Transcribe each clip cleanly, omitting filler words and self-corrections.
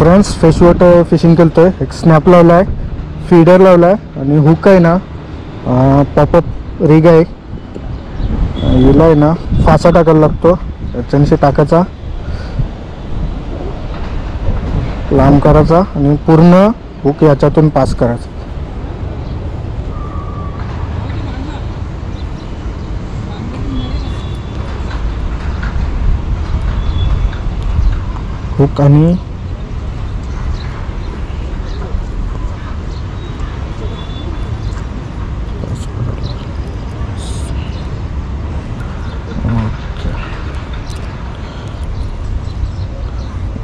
Friends fresh water fishing करतोय. एक snap लावला आहे, फीडर लावला आहे आणि हुक आहे ना पॉपअप रिग आहे. हिला आहे ना फासा टाकायला लागतो. त्याच्याशी टाकायचा, लांब करायचा आणि पूर्ण हुक याच्यातून पास करायचा. हुक आणि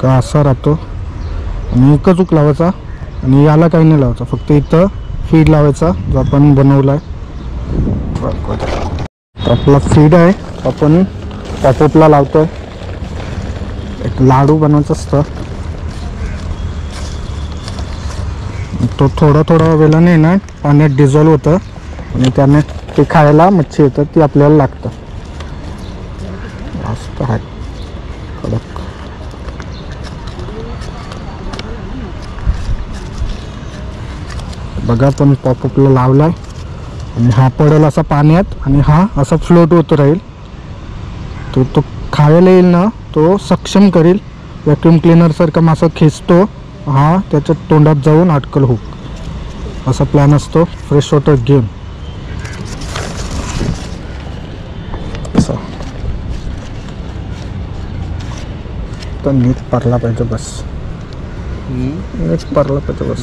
का असा राहतो. आणि एकच हुक लावायचा आणि याला काही नाही लावायचा, फक्त इथं फीड लावायचा जो आपण बनवला आहे. आपला फीड आहे आपण पॉपअपला लावतोय. एक लाडू बनवायचा असतं, तो थोडा थोडा वेळाने ना पाण्यात डिझॉल्व होतं आणि त्याने ते खायला मच्छी येतं, ती आपल्याला लागतं. मस्त आहे कडक. बघा पण पॉपअपला लावलाय आणि हा पडेल असा पाण्यात आणि हा असा फ्लोट होत राहील. तो खायला येईल ना, तो सक्षम करेल. व्हॅक्यूम क्लीनर सारखा मासा खेचतो, हा त्याच्या तोंडात जाऊन अटकल हुक. असा प्लॅन असतो फ्रेश वॉटर गेम. तर नीट पडला पाहिजे बस, नीट पडला पाहिजे बस.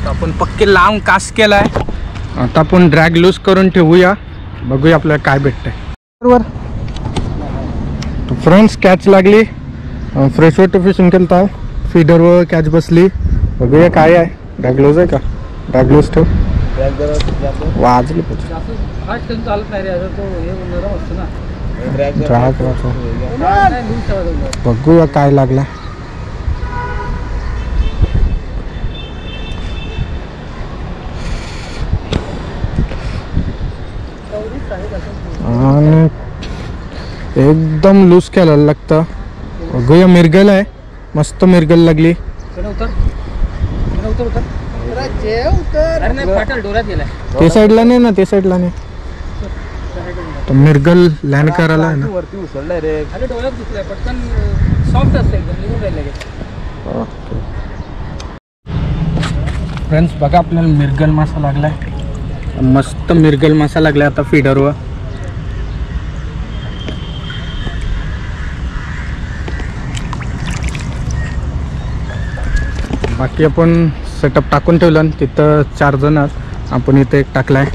आपण पक्के लांब कास्ट केलाय. आता आपण ड्रॅग लूज करून ठेवूया, बघूया आपल्याला काय भेटतंय. बरोबर फ्रेंड्स कॅच लागली. फ्रेश वॉटर फिशिंग केलता, फीडरवर कॅच बसली. बघूया काय आहे. ड्रॅग लूज आहे का? ड्रॅग लूज ठेव. वाजली बघूया काय लागला. आणि एकदम लूज केला लागतं. बघूया. मिरगल आहे, मस्त मिरगल लागली. ते साईडला नाही ना, ते साईडला नाही. तर मिरगल लँड करायला आहे ना. फ्रेंड्स बघा आपल्याला मिरगल मासा लागलाय. मस्त मिरगल मासा लागलाय आता फीडरवर. बाकी आपण सेटअप टाकून ठेवलं. तिथं 4 जण आपण इथे एक टाकलाय.